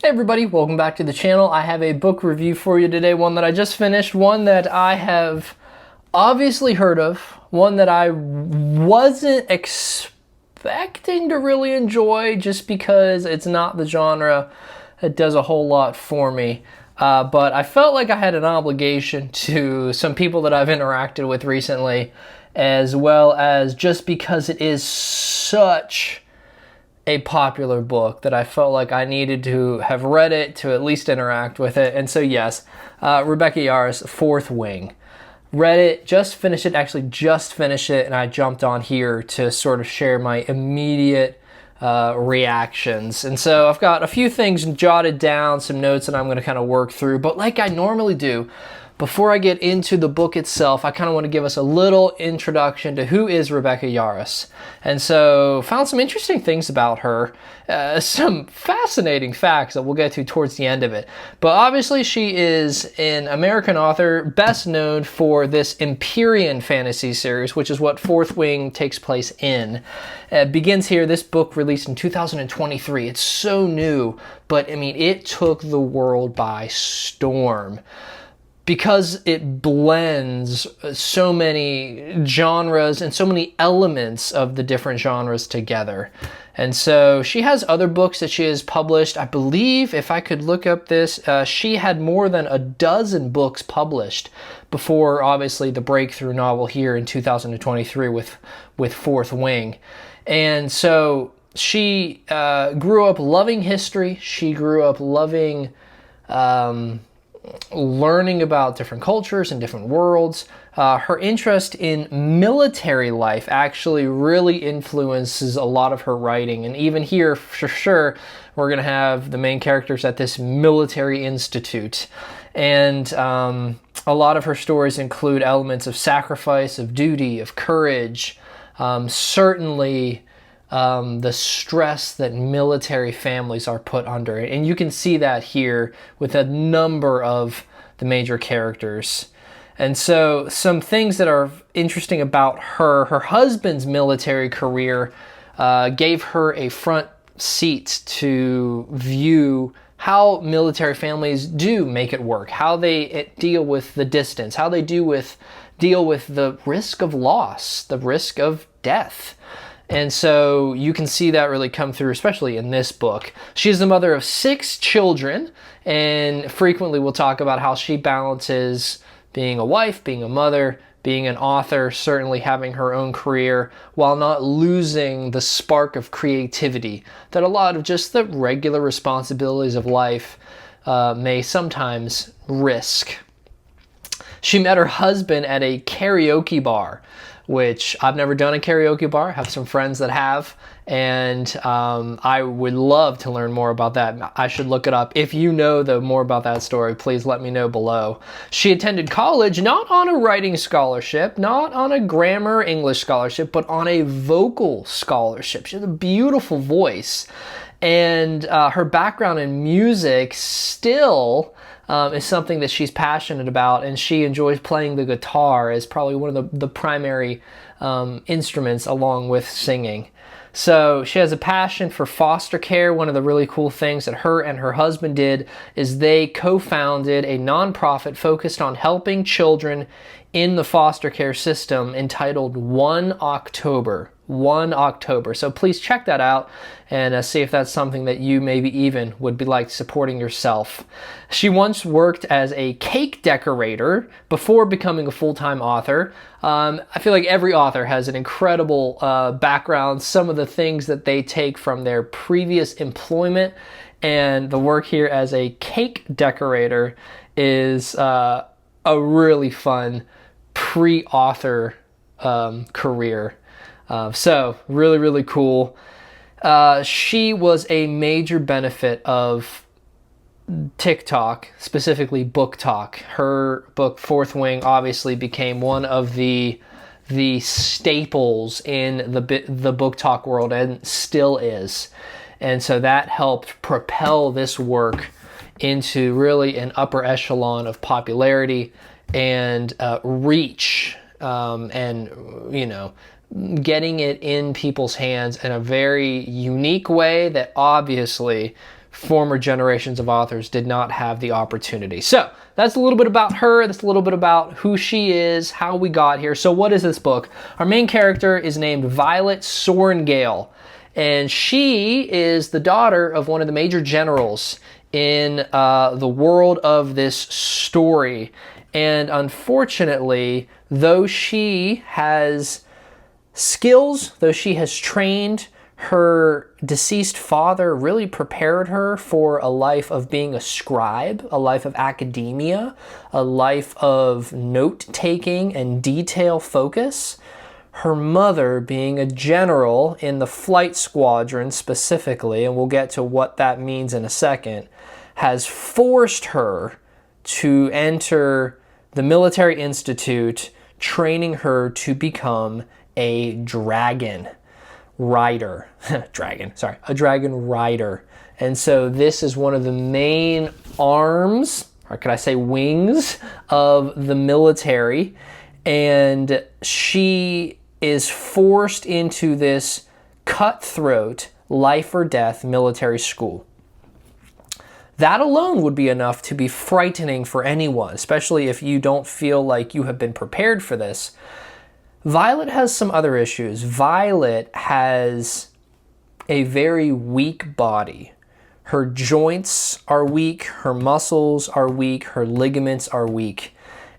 Hey everybody, welcome back to the channel. I have a book review for you today, one that I just finished, one that I have obviously heard of, one that I wasn't expecting to really enjoy just because it's not the genre that does a whole lot for me. But I felt like I had an obligation to some people that I've interacted with recently, as well as just because it is such a popular book that I felt like I needed to have read it to at least interact with it. And so yes, Rebecca Yarros' Fourth Wing. Read it, just finished it, and I jumped on here to sort of share my immediate reactions. And so I've got a few things jotted down, some notes that I'm going to kind of work through, but like I normally do, before I get into the book itself, I kind of want to give us a little introduction to who is Rebecca Yarros. And so found some interesting things about her, some fascinating facts that we'll get to towards the end of it. But obviously she is an American author, best known for this Empyrean fantasy series, which is what Fourth Wing takes place in. It begins here, this book released in 2023. It's so new, but I mean, it took the world by storm, because it blends so many genres and so many elements of the different genres together. And so she has other books that she has published. I believe, if I could look up this, she had more than a dozen books published before, obviously, the breakthrough novel here in 2023 with Fourth Wing. And so she grew up loving history. She grew up loving learning about different cultures and different worlds. Her interest in military life actually really influences a lot of her writing. And even here, for sure, we're going to have the main characters at this military institute. And a lot of her stories include elements of sacrifice, of duty, of courage, certainly the stress that military families are put under. And you can see that here with a number of the major characters. And so some things that are interesting about her husband's military career gave her a front seat to view how military families do make it work, how they deal with the distance, how they deal with the risk of loss, the risk of death. And so you can see that really come through, especially in this book. She's the mother of 6 children, and frequently we'll talk about how she balances being a wife, being a mother, being an author, certainly having her own career, while not losing the spark of creativity that a lot of just the regular responsibilities of life may sometimes risk. She met her husband at a karaoke bar, which I've never done a karaoke bar. I have some friends that have, and I would love to learn more about that. I should look it up. If you know more about that story, please let me know below. She attended college not on a writing scholarship, not on a grammar English scholarship, but on a vocal scholarship. She has a beautiful voice, and her background in music still is something that she's passionate about, and she enjoys playing the guitar as probably one of the primary instruments along with singing. So she has a passion for foster care. One of the really cool things that her and her husband did is they co-founded a nonprofit focused on helping children in the foster care system entitled 1 October. 1 October. So please check that out and see if that's something that you maybe even would be like supporting yourself. She once worked as a cake decorator before becoming a full-time author. I feel like every author has an incredible background, some of the things that they take from their previous employment, and the work here as a cake decorator is a really fun pre-author career. So really, really cool. She was a major benefit of TikTok, specifically Book Talk. Her book Fourth Wing obviously became one of the staples in the Book Talk world, and still is. And so that helped propel this work into really an upper echelon of popularity and reach, and getting it in people's hands in a very unique way that obviously former generations of authors did not have the opportunity. So that's a little bit about her. That's a little bit about who she is, how we got here. So what is this book? Our main character is named Violet Sorrengail, and she is the daughter of one of the major generals in the world of this story. And unfortunately, though she has skills, though she has trained, her deceased father really prepared her for a life of being a scribe, a life of academia, a life of note-taking and detail focus. Her mother, being a general in the flight squadron specifically, and we'll get to what that means in a second, has forced her to enter the military institute, training her to become a dragon rider. A dragon rider. And so this is one of the main arms, or could I say wings, of the military. And she is forced into this cutthroat, life or death military school. That alone would be enough to be frightening for anyone, especially if you don't feel like you have been prepared for this. Violet has some other issues. Violet has a very weak body. Her joints are weak, her muscles are weak, her ligaments are weak.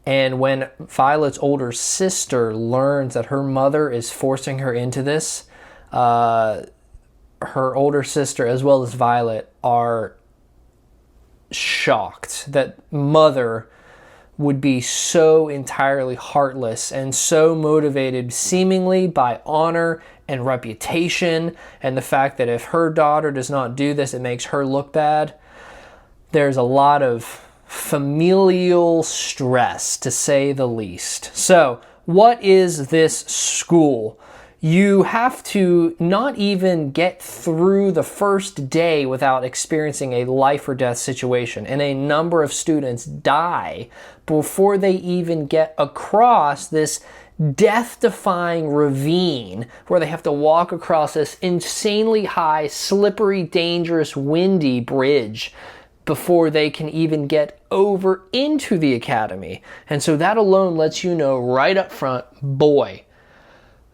And when Violet's older sister learns that her mother is forcing her into this, her older sister as well as Violet are shocked that mother would be so entirely heartless and so motivated seemingly by honor and reputation, and the fact that if her daughter does not do this, it makes her look bad. There's a lot of familial stress, to say the least. So, what is this school? You have to not even get through the first day without experiencing a life or death situation, and a number of students die before they even get across this death-defying ravine where they have to walk across this insanely high, slippery, dangerous, windy bridge before they can even get over into the academy. And so that alone lets you know right up front, boy,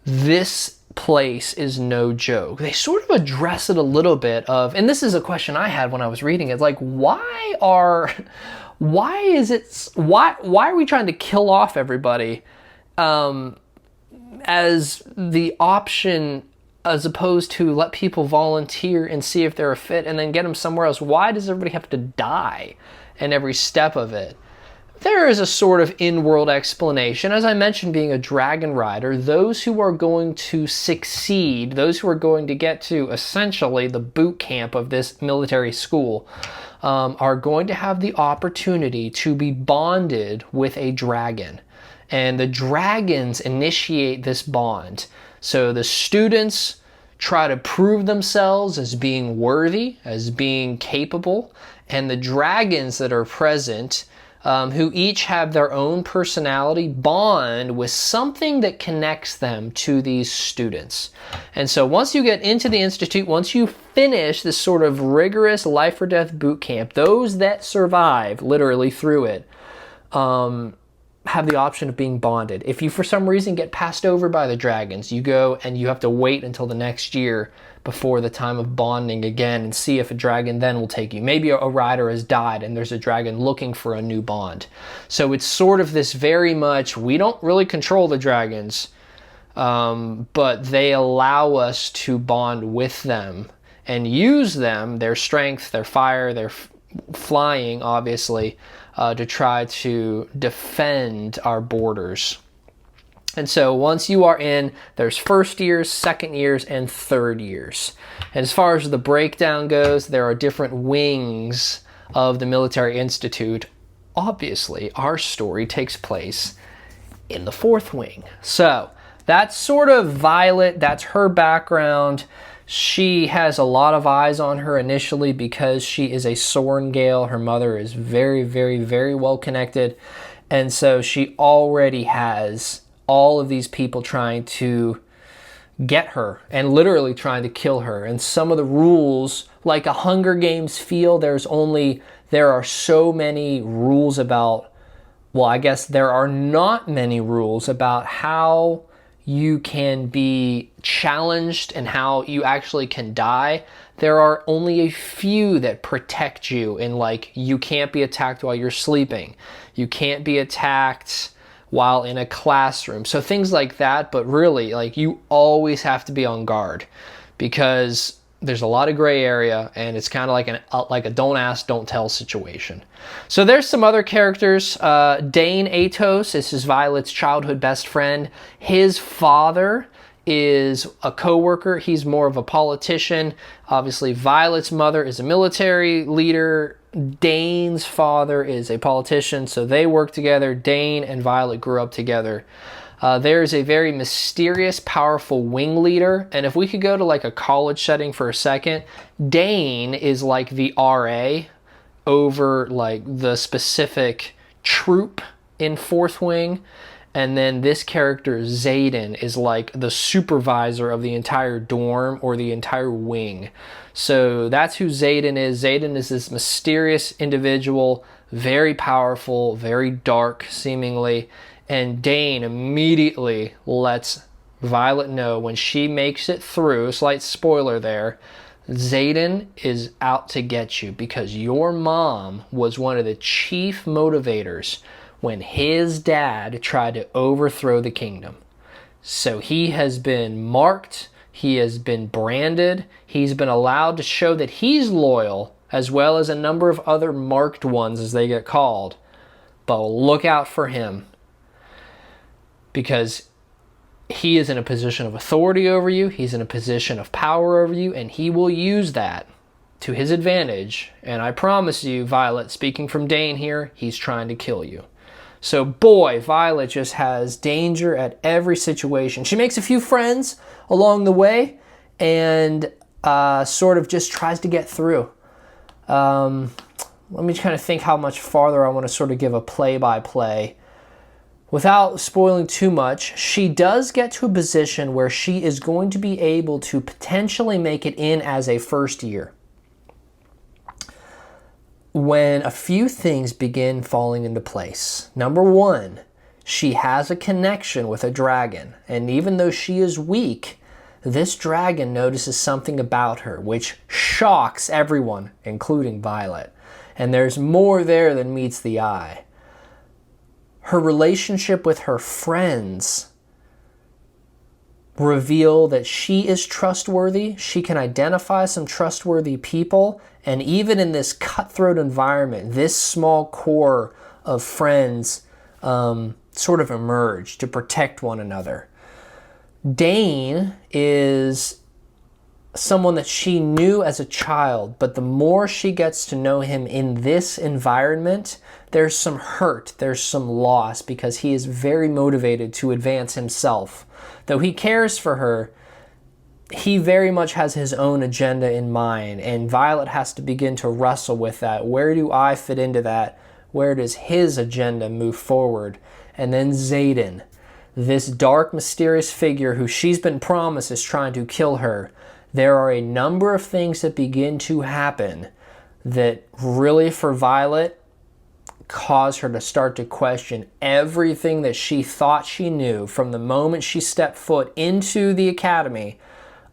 this place is no joke. They sort of address it a little bit of, and this is a question I had when I was reading it, like why are we trying to kill off everybody as the option, as opposed to let people volunteer and see if they're a fit and then get them somewhere else? Why does everybody have to die in every step of it? There is a sort of in-world explanation. As I mentioned, being a dragon rider, those who are going to succeed, those who are going to get to essentially the boot camp of this military school, are going to have the opportunity to be bonded with a dragon. And the dragons initiate this bond. So the students try to prove themselves as being worthy, as being capable, and the dragons that are present, who each have their own personality, bond with something that connects them to these students. And so once you get into the institute, once you finish this sort of rigorous life or death boot camp, those that survive literally through it have the option of being bonded. If you for some reason get passed over by the dragons, you go and you have to wait until the next year before the time of bonding again and see if a dragon then will take you. Maybe a rider has died and there's a dragon looking for a new bond. So it's sort of this very much, we don't really control the dragons, but they allow us to bond with them and use them, their strength, their fire, their flying, obviously, to try to defend our borders. And so once you are in, there's first years, second years, and third years. And as far as the breakdown goes, there are different wings of the Military Institute. Obviously, our story takes place in the fourth wing. So that's sort of Violet. That's her background. She has a lot of eyes on her initially because she is a Sorrengail. Her mother is very, very, very well connected. And so she already has all of these people trying to get her and literally trying to kill her. And some of the rules like a Hunger Games feel. There are so many rules about, well, I guess there are not many rules about how you can be challenged and how you actually can die. There are only a few that protect you, and like, you can't be attacked while you're sleeping. You can't be attacked while in a classroom. So things like that, but really, like, you always have to be on guard because there's a lot of gray area, and it's kind of like a don't ask, don't tell situation. So there's some other characters. Dane Atos is Violet's childhood best friend. His father is a co-worker. He's more of a politician. Obviously, Violet's mother is a military leader. Dane's father is a politician, so they work together. Dane and Violet grew up together. There's a very mysterious, powerful wing leader, and if we could go to like a college setting for a second, Dane is like the RA over like the specific troop in Fourth Wing, and then this character Xaden is like the supervisor of the entire dorm or the entire wing. So that's who Xaden is. Xaden is this mysterious individual, very powerful, very dark seemingly. And Dane immediately lets Violet know when she makes it through, slight spoiler there, Xaden is out to get you because your mom was one of the chief motivators when his dad tried to overthrow the kingdom. So he has been marked, he has been branded, he's been allowed to show that he's loyal, as well as a number of other marked ones as they get called. But look out for him, because he is in a position of authority over you, he's in a position of power over you, and he will use that to his advantage. And I promise you, Violet, speaking from Dane here, he's trying to kill you. So boy, Violet just has danger at every situation. She makes a few friends along the way and sort of just tries to get through. Let me kind of think how much farther I want to sort of give a play-by-play. Without spoiling too much, she does get to a position where she is going to be able to potentially make it in as a first year, when a few things begin falling into place. Number one, she has a connection with a dragon, and even though she is weak, this dragon notices something about her which shocks everyone, including Violet. And there's more there than meets the eye. Her relationship with her friends reveal that she is trustworthy. She can identify some trustworthy people. And even in this cutthroat environment, this small core of friends sort of emerge to protect one another. Dane is someone that she knew as a child, but the more she gets to know him in this environment, there's some hurt, there's some loss, because he is very motivated to advance himself. Though he cares for her, he very much has his own agenda in mind, and Violet has to begin to wrestle with that. Where do I fit into that? Where does his agenda move forward? And then Xaden, this dark, mysterious figure who she's been promised is trying to kill her. There are a number of things that begin to happen that really, for Violet, cause her to start to question everything that she thought she knew from the moment she stepped foot into the academy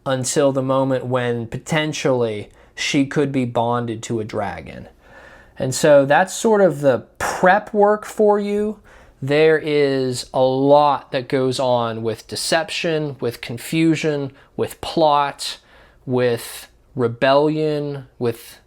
until the moment when potentially she could be bonded to a dragon. And so that's sort of the prep work for you. There is a lot that goes on with deception, with confusion, with plot, with rebellion, with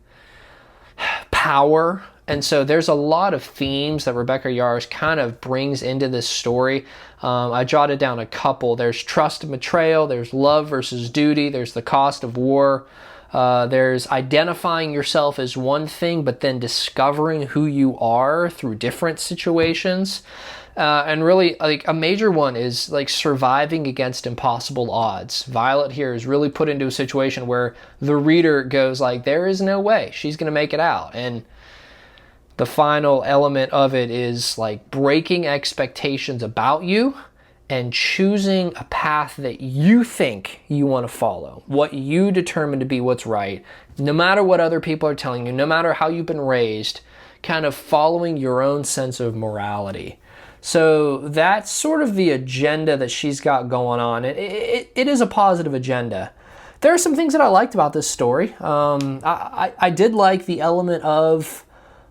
power. And so there's a lot of themes that Rebecca Yarros kind of brings into this story. I jotted down a couple. There's trust and betrayal. There's love versus duty. There's the cost of war. There's identifying yourself as one thing, but then discovering who you are through different situations. And really, like, a major one is like surviving against impossible odds. Violet here is really put into a situation where the reader goes like, there is no way she's going to make it out. And the final element of it is like breaking expectations about you and choosing a path that you think you want to follow, what you determine to be what's right, no matter what other people are telling you, no matter how you've been raised, kind of following your own sense of morality. So that's sort of the agenda that she's got going on. It is a positive agenda. There are some things that I liked about this story. I did like the element of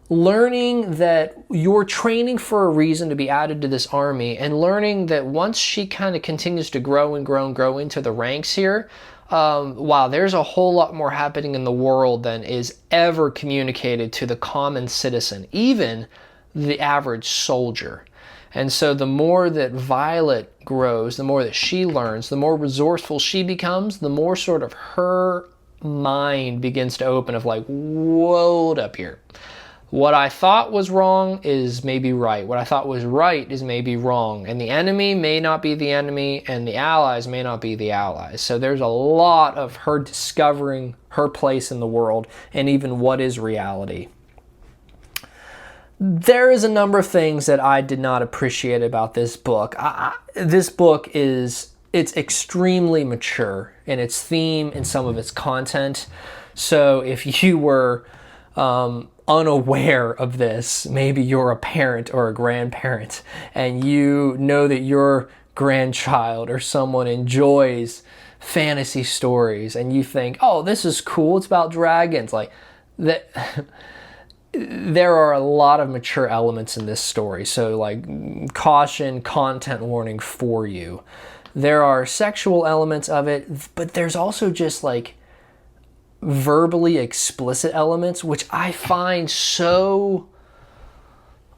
learning that you're training for a reason to be added to this army, and learning that once she kind of continues to grow and grow and grow into the ranks here, wow, there's a whole lot more happening in the world than is ever communicated to the common citizen, even the average soldier. And so the more that Violet grows, the more that she learns, the more resourceful she becomes, the more sort of her mind begins to open of like, whoa, up here. What I thought was wrong is maybe right. What I thought was right is maybe wrong. And the enemy may not be the enemy, and the allies may not be the allies. So there's a lot of her discovering her place in the world and even what is reality. There is a number of things that I did not appreciate about this book. This book it's extremely mature in its theme and some of its content. So if you were unaware of this, maybe you're a parent or a grandparent, and you know that your grandchild or someone enjoys fantasy stories, and you think, oh, this is cool, it's about dragons, like that. There are a lot of mature elements in this story, so like caution, content warning for you. There are sexual elements of it, but there's also just like verbally explicit elements, which I find so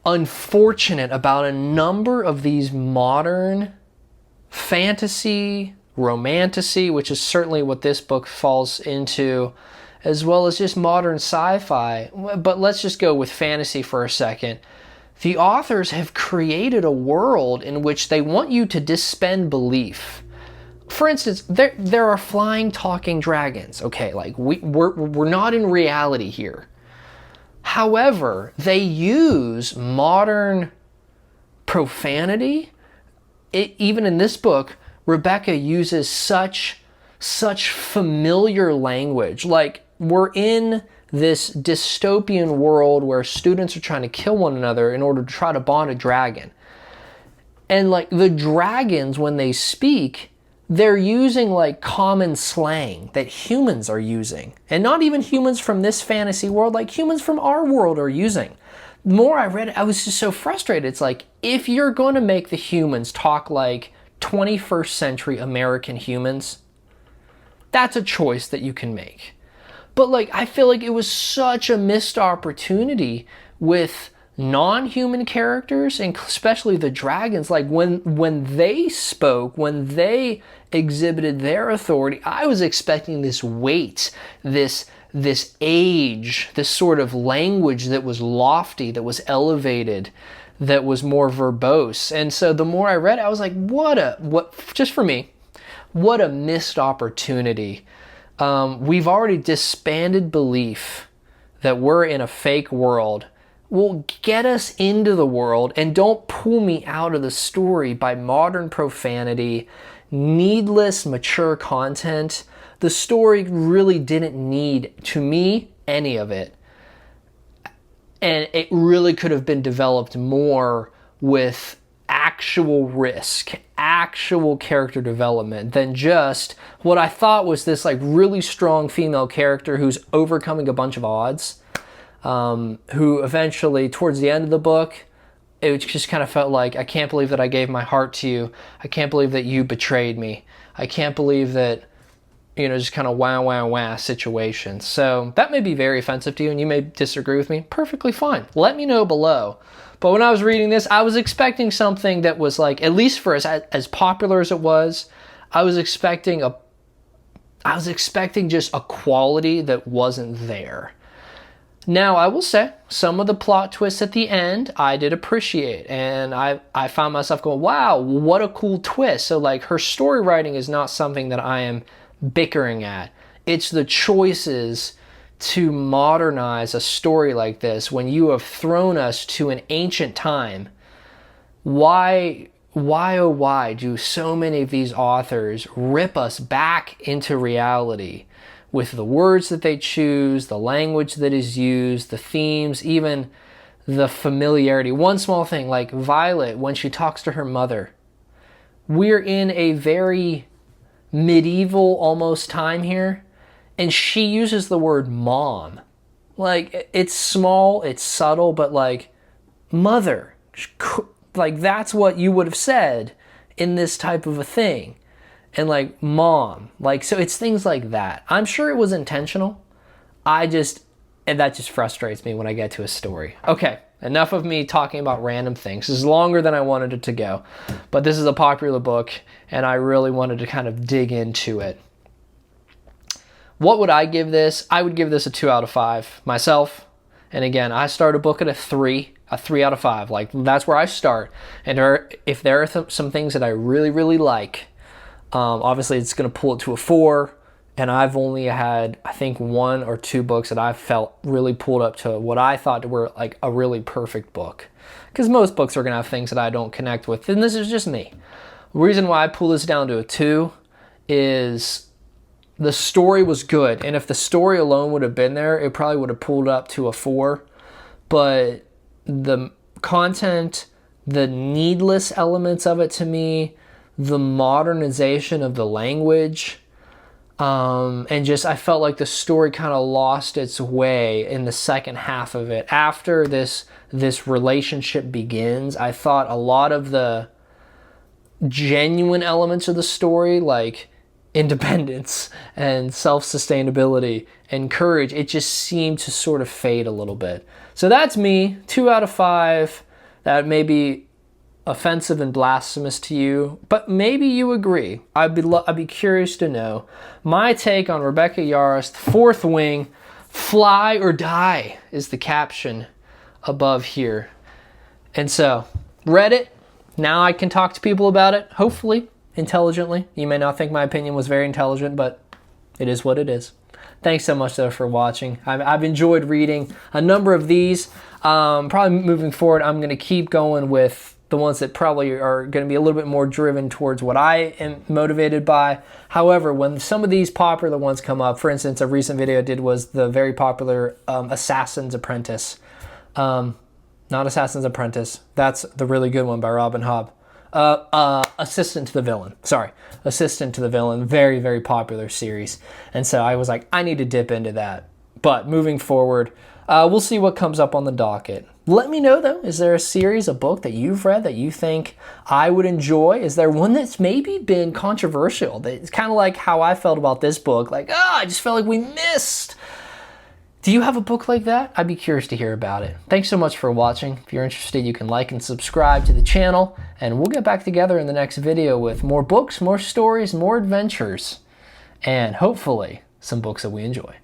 unfortunate about a number of these modern fantasy, romantasy, which is certainly what this book falls into, as well as just modern sci-fi. But let's just go with fantasy for a second. The authors have created a world in which they want you to suspend belief. For instance, there are flying, talking dragons. Okay, like we're not in reality here. However, they use modern profanity. Even in this book, Rebecca uses such familiar language. Like, we're in this dystopian world where students are trying to kill one another in order to try to bond a dragon. And like the dragons, when they speak, they're using like common slang that humans are using. And not even humans from this fantasy world, like humans from our world are using. The more I read it, I was just so frustrated. It's like, if you're going to make the humans talk like 21st century American humans, that's a choice that you can make. But like, I feel like it was such a missed opportunity with non-human characters, and especially the dragons. Like when they spoke, when they exhibited their authority, I was expecting this weight, this age, this sort of language that was lofty, that was elevated, that was more verbose. And so the more I read, I was like, just for me, what a missed opportunity. We've already disbanded belief that we're in a fake world. Well, get us into the world, and don't pull me out of the story by modern profanity, needless mature content. The story really didn't need, to me, any of it. And it really could have been developed more with actual risk, actual character development, than just what I thought was this like really strong female character who's overcoming a bunch of odds, who eventually, towards the end of the book, it just kind of felt like, I can't believe that I gave my heart to you. I can't believe that you betrayed me. I can't believe that, just kind of wah situation. So that may be very offensive to you, and you may disagree with me. Perfectly fine. Let me know below. But when I was reading this, I was expecting something that was like, at least for as popular as it was, I was expecting just a quality that wasn't there. Now, I will say, some of the plot twists at the end, I did appreciate. And I found myself going, wow, what a cool twist. So like, her story writing is not something that I am bickering at. It's the choices to modernize a story like this when you have thrown us to an ancient time. Why why, oh why do so many of these authors rip us back into reality with the words that they choose, the language that is used, the themes, even the familiarity. One small thing, like Violet, when she talks to her mother, we're in a very medieval almost time here, and she uses the word mom. Like, it's small, it's subtle, but like, mother, like that's what you would have said in this type of a thing. And like, mom, like, so it's things like that. I'm sure it was intentional. And that just frustrates me when I get to a story. Okay, enough of me talking about random things. This is longer than I wanted it to go, but this is a popular book and I really wanted to kind of dig into it. What would I give this? I would give this a 2 out of 5 myself. And again, I start a book at a 3 out of 5. Like, that's where I start. And if there are some things that I really, really like, obviously it's going to pull it to a 4. And I've only had, I think, 1 or 2 books that I've felt really pulled up to what I thought were like a really perfect book. Because most books are going to have things that I don't connect with. And this is just me. The reason why I pull this down to a 2 is the story was good. And if the story alone would have been there, it probably would have pulled up to a 4. But the content, the needless elements of it to me, the modernization of the language, and just I felt like the story kind of lost its way in the second half of it. After this relationship begins, I thought a lot of the genuine elements of the story, like independence and self-sustainability and courage, it just seemed to sort of fade a little bit. So that's me, 2 out of 5. That may be offensive and blasphemous to you, but maybe you agree. I'd be curious to know. My take on Rebecca Yarros, Fourth Wing, Fly or Die is the caption above here. And so, read it. Now I can talk to people about it, hopefully, intelligently. You may not think my opinion was very intelligent, but it is what it is. Thanks so much, though, for watching. I've enjoyed reading a number of these. Probably moving forward, I'm going to keep going with the ones that probably are going to be a little bit more driven towards what I am motivated by. However, when some of these popular ones come up, for instance, a recent video I did was the very popular Assassin's Apprentice. Not Assassin's Apprentice. That's the really good one by Robin Hobb. Assistant to the Villain. Sorry. Assistant to the Villain. Very, very popular series. And so I was like, I need to dip into that. But moving forward, we'll see what comes up on the docket. Let me know, though, is there a series, a book that you've read that you think I would enjoy? Is there one that's maybe been controversial? It's kind of like how I felt about this book. Like, I just felt like we missed. Do you have a book like that? I'd be curious to hear about it. Thanks so much for watching. If you're interested, you can like and subscribe to the channel, and we'll get back together in the next video with more books, more stories, more adventures, and hopefully some books that we enjoy.